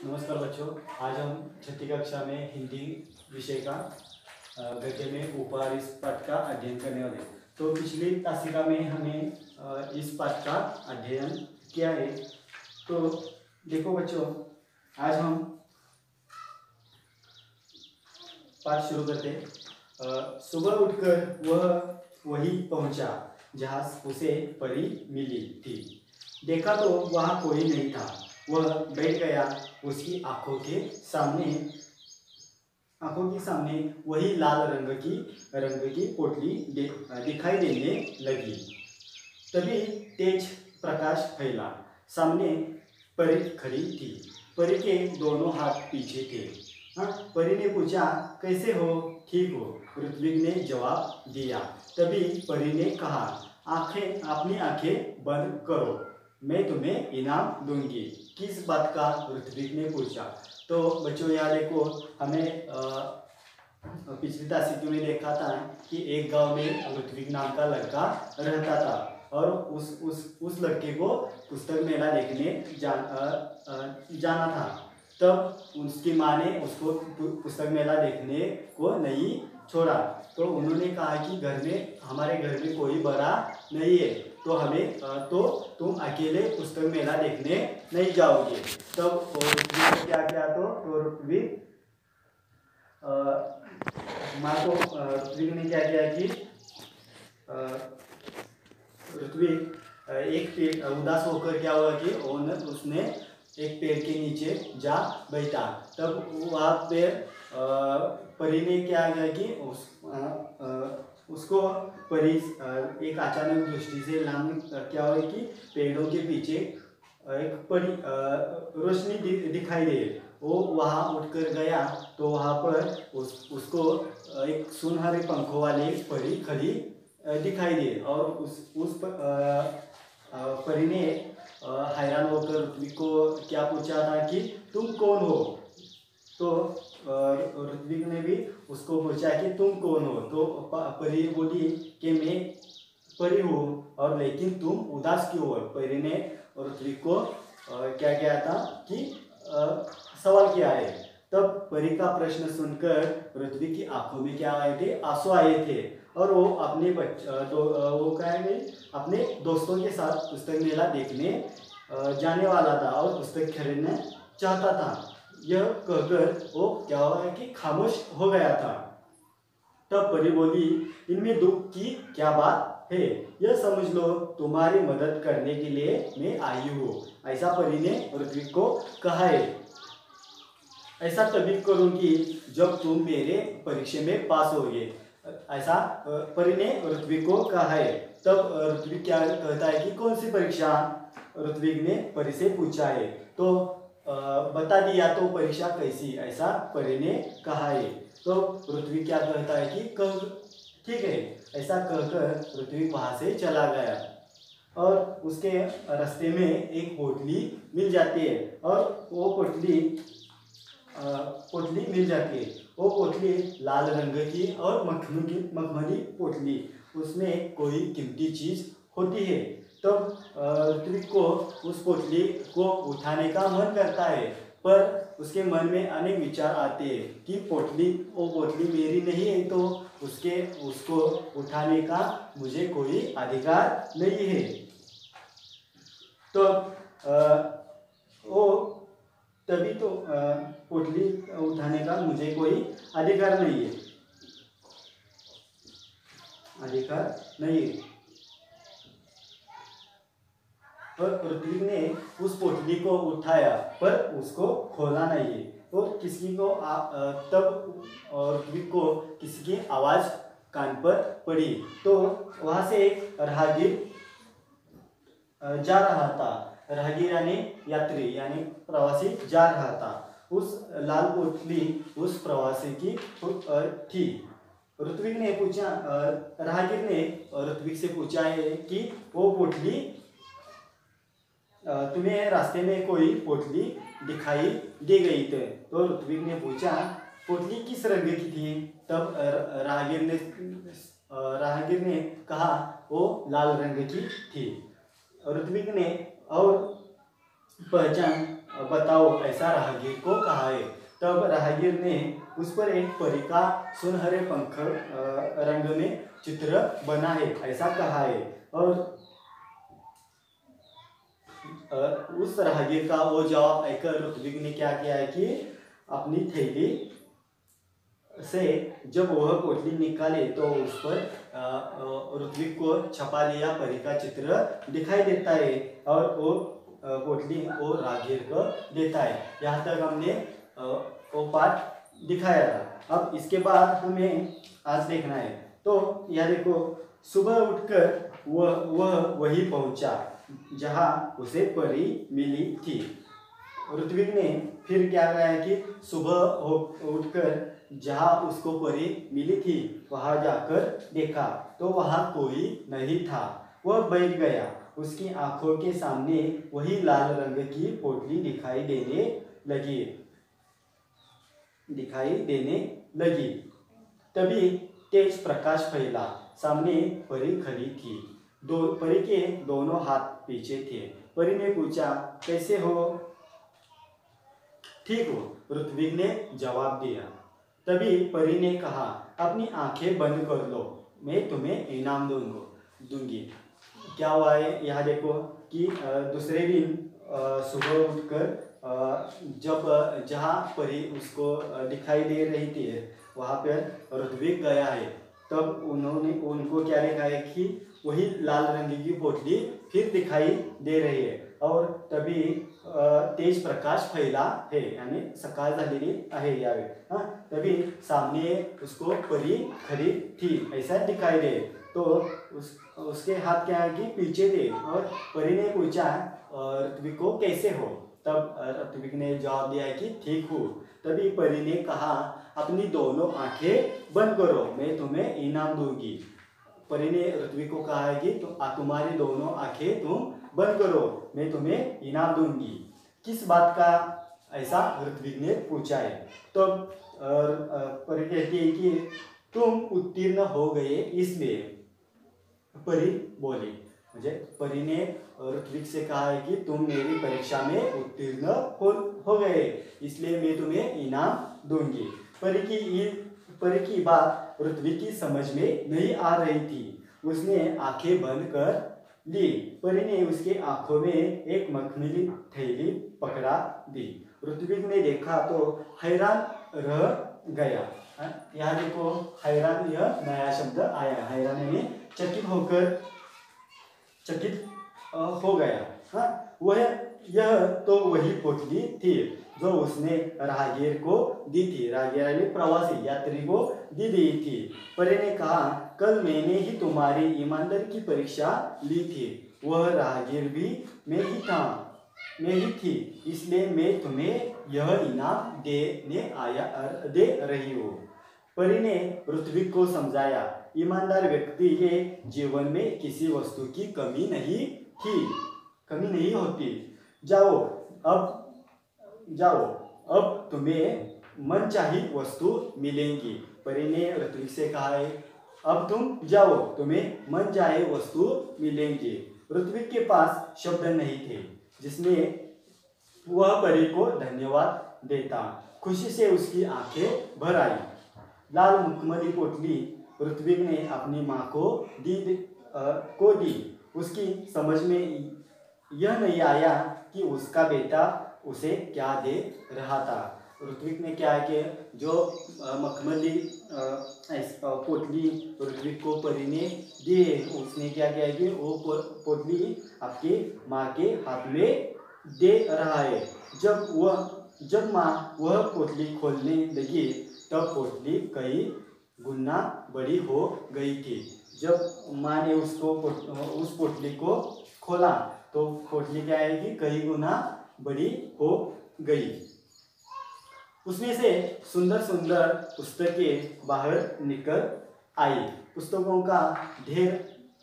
नमस्कार बच्चों। आज हम छठी कक्षा में हिंदी विषय का गद्य में उपहार इस पाठ का अध्ययन करने वाले हैं। तो पिछली तासिका में हमें इस पाठ का अध्ययन किया है। तो देखो बच्चों, आज हम पाठ शुरू करते हैं। सुबह उठकर वह वहीं पहुंचा जहां उसे परी मिली थी। देखा तो वहां कोई नहीं था। वह बैठ गया। उसकी आंखों के सामने वही लाल रंग की पोटली दिखाई देने लगी। तभी तेज प्रकाश फैला। सामने परी खड़ी थी। परी के दोनों हाथ पीछे थे। परी ने पूछा, कैसे हो? ठीक हो, ऋत्विक ने जवाब दिया। तभी परी ने कहा, अपनी आंखें बंद करो, मैं तुम्हें इनाम दूंगी। किस बात का? ऋत्विक ने पूछा। तो बच्चों यहाँ देखो, हमें पिछली तासिका में देखा था कि एक गांव में ऋत्विक नाम का लड़का रहता था और उस लड़के को पुस्तक मेला देखने जाना था। तब उसकी माँ ने उसको पुस्तक मेला देखने को नहीं छोड़ा। तो उन्होंने कहा कि हमारे घर में कोई बड़ा नहीं है, तो तुम अकेले पुस्तक मेला देखने नहीं जाओगे। तब ऋत्विक ने क्या किया? तो ऋत्विक ने क्या किया कि ऋत्विक उदास होकर क्या हुआ कि उसने एक पेड़ के नीचे जा बैठा। तब वहाँ पे परी ने क्या किया कि उसको परी एक अचानक दृष्टि से क्या हुआ कि पेड़ों के पीछे एक परी रोशनी दिखाई दे। वो वहाँ उठकर गया तो वहाँ पर उसको एक सुनहरे पंखों वाली परी खड़ी दिखाई दे। और उस परी ने हैरान होकर ऋत्विक को क्या पूछा था कि तुम कौन हो? तो ऋत्विक ने भी उसको पूछा कि तुम कौन हो? तो परी बोली कि मैं परी हूँ, और लेकिन तुम उदास क्यों हो? परी ने ऋत्विक को क्या किया था कि सवाल किया है। तब परी का प्रश्न सुनकर ऋत्विक की आंखों में क्या आए थे? आंसू आए थे। और वो अपने दोस्तों के साथ पुस्तक मेला देखने जाने वाला था और पुस्तक खरीदना चाहता था। यह कहकर वो क्या हुआ कि खामोश हो गया था। तब परी बोली, इनमें दुख की क्या बात है? यह समझ लो, तुम्हारी मदद करने के लिए मैं आई हूँ। ऐसा परी ने ऋत्विक को कहा है। ऐसा तभी करूँगी जब तुम मेरे परीक्षा में पास होगे, ऐसा परी ने ऋत्विक को कहा है। तब ऋत्विक क्या कहता है कि कौन सी परीक्षा? ऋत्विक ने परी से पूछा है। तो बता दिया तो परीक्षा कैसी, ऐसा परी ने कहा है। तो ऋत्विक क्या कहता है कि ठीक है, ऐसा कहकर ऋत्विक वहाँ से चला गया। और उसके रास्ते में एक पोटली मिल जाती है और वो पोटली मिल जाती है। वो पोटली लाल रंग की और मखमली पोटली, उसमें कोई कीमती चीज होती है। तब ऋत्विक को उस पोटली को उठाने का मन करता है, पर उसके मन में अनेक विचार आते हैं कि वो पोटली मेरी नहीं है, तो उसको उठाने का मुझे कोई अधिकार नहीं है। तो वो तभी तो पोटली उठाने का मुझे कोई अधिकार नहीं है। और ऋत्विक ने उस पोटली को उठाया, पर उसको खोला नहीं है। तो तब ऋत्विक को किसी की आवाज कान पर पड़ी। तो वहां से एक राहगीर जा रहा था। राहगीर यात्री यानी प्रवासी जा रहा था। उस लाल पोटली उस प्रवासी की थी। ऋत्विक ने पूछा, राहगीर ने ऋत्विक से पूछा है कि वो पोटली, तुम्हें रास्ते में कोई पोटली दिखाई दे गई थी? तो ऋत्विक ने पूछा, पोटली किस रंग की थी? तब राहगीर ने कहा, वो लाल रंग की थी। ऋत्विक ने और पहचान बताओ ऐसा राहगीर को कहा है। तब राहगीर ने उस पर एक परी का सुनहरे पंख रंग में चित्र बना है ऐसा कहा है। और उस राहगीर का वो जवाब आकर ऋत्विक ने क्या किया है कि अपनी थैली से जब वह पोटली निकाले तो उस पर ऋत्विक को छपा लिया परी का चित्र दिखाई देता है और वो पोटली वो राहगीर को देता है। यहाँ तक हमने वो पाठ दिखाया था। अब इसके बाद हमें आज देखना है। तो यह देखो, सुबह उठकर वह वही पहुंचा जहां उसे परी मिली थी। ऋत्विक ने फिर क्या कहा है कि सुबह उठकर जहां उसको परी मिली थी वहां जाकर देखा तो वहां कोई नहीं था। वह बैठ गया। उसकी आंखों के सामने वही लाल रंग की पोटली दिखाई देने लगी। तभी तेज प्रकाश फैला। सामने परी खड़ी थी। परी के दोनों हाथ पीछे थे। परी ने पूछा, कैसे हो? ठीक हो, ऋत्विक ने जवाब दिया। तभी परी ने कहा, अपनी आंखें बंद कर लो, मैं तुम्हें इनाम दूंगी। क्या हुआ है यहाँ देखो कि दूसरे दिन सुबह उठकर जहाँ परी उसको दिखाई दे रही थी वहाँ पर ऋत्विक गया है। तब उनको क्या देखा है कि वही लाल रंग की पोटली फिर दिखाई दे रही है और तभी तेज प्रकाश फैला है, यानी सकाळ झालेली आहे यावेळी। तभी सामने उसको परी खड़ी थी ऐसा दिखाई दे। तो उसके हाथ क्या है कि पीछे थे और परी ने पूछा ऋत्विक को, कैसे हो? तब ऋत्विक ने जवाब दिया कि ठीक हूँ। तभी परी ने कहा, अपनी दोनों आंखें बंद करो, मैं तुम्हें इनाम दूंगी। परी ने ऋत्विक को कहा है कि तुम्हारी दोनों आंखें तुम बंद करो, मैं तुम्हें इनाम दूंगी। किस बात का ऐसा ऋत्विक ने पूछा है। तो परी कहती है कि तुम उत्तीर्ण हो गए इसलिए। परी बोली, मुझे परी ने ऋत्विक से कहा है कि तुम मेरी परीक्षा में उत्तीर्ण हो गए इसलिए मैं तुम्हें इनाम दूंगी। परी की बात ऋत्विक की समझ में नहीं आ रही थी। उसने आंखें बंद कर ली। परी ने उसके आंखों में एक मखमली थैली पकड़ा दी। ऋत्विक ने देखा तो हैरान रह गया। यहाँ देखो, हैरान यह नया शब्द आया। हैरान यानी चकित हो गया। यह तो वही पोटली थी जो उसने राहगीर को दी थी। राहगीर यानी प्रवासी यात्री को दी थी। परी ने कहा, कल मैंने ही तुम्हारी ईमानदारी की परीक्षा ली थी। वह राहगीर भी मैं ही थी, इसलिए मैं तुम्हें यह इनाम दे रही हूँ। परी ने ऋत्विक को समझाया, ईमानदार व्यक्ति के जीवन में किसी वस्तु की कमी नहीं होती। जाओ, अब तुम्हें मनचाही वस्तु मिलेंगी। परी ने ऋत्विक से कहा है, अब तुम जाओ, तुम्हें मनचाही वस्तु मिलेंगी। ऋत्विक के पास शब्द नहीं थे जिसमें वह परी को धन्यवाद देता। खुशी से उसकी आंखें भर आई। लाल मखमली पोटली ऋत्विक ने अपनी माँ को दी। उसकी समझ में यह नहीं आया कि उसका बेटा उसे क्या दे रहा था। ऋत्विक ने क्या है कि जो मखमली पोटली ऋत्विक को परी ने दी है, उसने क्या किया है कि वो पोटली आपकी माँ के हाथ में दे रहा है। जब माँ वह पोटली खोलने लगी तब पोटली कई गुना बड़ी हो गई थी। जब माँ ने उस पोटली को खोला तो पोटली क्या है कि कई गुना बड़ी हो गई। उसमें से सुंदर सुंदर पुस्तकें बाहर निकल आई। पुस्तकों का ढेर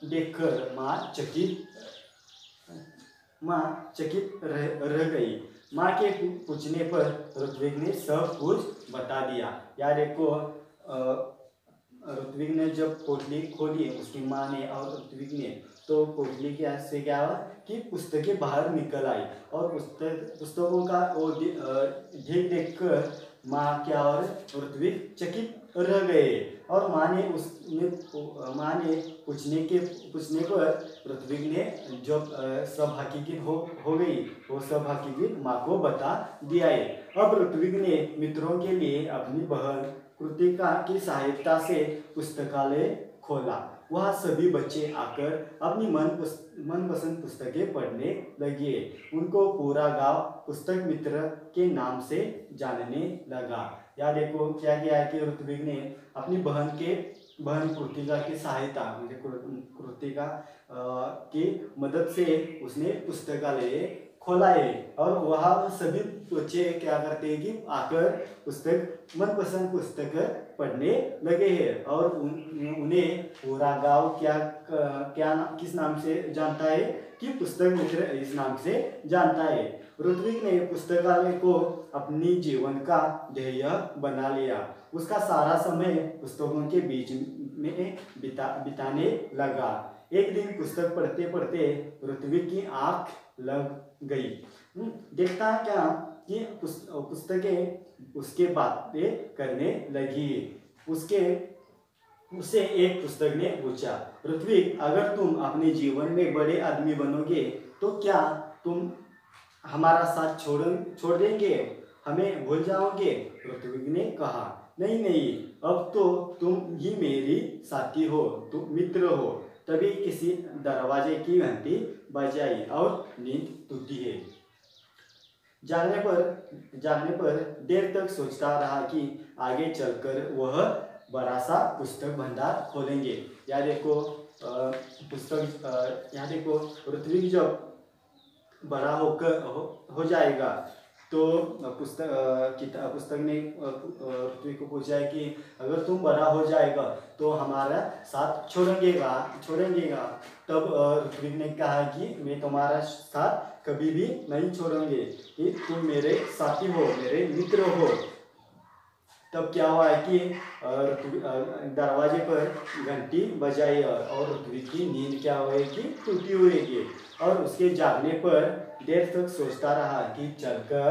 देखकर माँ चकित रह गई। माँ के पूछने पर ऋत्विक ने सब कुछ बता दिया। यार देखो, ऋत्विक ने जब पोटली खोली उसकी माँ ने और ऋत्विक ने, तो पोटली के से क्या हुआ कि पुस्तकें बाहर निकल आई और पुस्तकों का वो देख देख कर माँ क्या और ऋत्विक चकित रह गए। और माँ ने पूछने पर ऋत्विक ने जो सब हकीकत हो गई वो सब हकीकत माँ को बता दिया है। अब ऋत्विक ने मित्रों के लिए अपनी बहन कृतिका की सहायता से पुस्तकालय खोला। वहाँ सभी बच्चे आकर अपनी मनपसंद पुस्तकें पढ़ने लगे। उनको पूरा गांव पुस्तक मित्र के नाम से जानने लगा। या देखो क्या किया है कि ऋत्विक ने अपनी बहन कृतिका की सहायता मतलब कृतिका की मदद से उसने पुस्तकालय खोला है। और वहाँ सभी बच्चे क्या करते हैं कि आकर मनपसंद पुस्तक पढ़ने लगे हैं। और उन्हें पूरा गांव किस नाम से जानता है कि पुस्तक मित्र इस नाम से जानता है। ऋत्विक ने पुस्तकालय को अपनी जीवन का ध्येय बना लिया। उसका सारा समय पुस्तकों के बीच में बिताने लगा। एक दिन पुस्तक पढ़ते पढ़ते ऋत्विक की आंख लग गई। देखता क्या कि पुस्तकें उसके बातें करने लगी। उससे एक पुस्तक ने पूछा, ऋत्विक, अगर तुम अपने जीवन में बड़े आदमी बनोगे तो क्या तुम हमारा साथ छोड़ देंगे, हमें भूल जाओगे? ऋत्विक ने कहा, नहीं नहीं, अब तो तुम ही मेरी साथी हो, तुम मित्र हो। तभी किसी दरवाजे की घंटी बजाई और नींद टूटी है। जागने पर देर तक सोचता रहा कि आगे चलकर वह बड़ा सा पुस्तक भंडार खोलेंगे। या देखो यहाँ देखो ऋत्विक जब बड़ा हो जाएगा तो पुस्तक ने ऋत्विक को पूछा है कि अगर तुम बड़ा हो जाएगा तो हमारा साथ छोड़ेंगेगा। तब ऋत्विक ने कहा कि मैं तुम्हारा साथ कभी भी नहीं छोड़ूंगे, कि तुम मेरे साथी हो, मेरे मित्र हो। तब क्या हुआ है कि दरवाजे पर घंटी बजाई और ऋत्विक की नींद क्या हुई कि टूटी हुई है। और उसके जागने पर देर तक सोचता रहा कि चलकर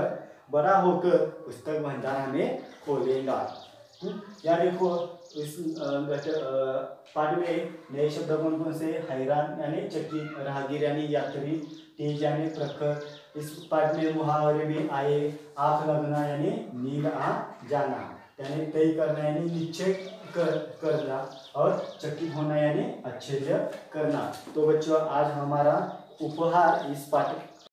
बड़ा होकर पुस्तक भंडार हमें खोलेगा। या देखो इस पाठ में नए शब्द कौन से? हैरान यानी चकित, राहगीर यानी यात्री, तेज यानी प्रखर। इस पाठ में मुहावरे भी आए। आंख लगना यानी नींद आ जाना, यानी तय करना यानी निश्चय करना, और चकित होना यानी आश्चर्य करना। तो बच्चों, आज हमारा उपहार इस पाठ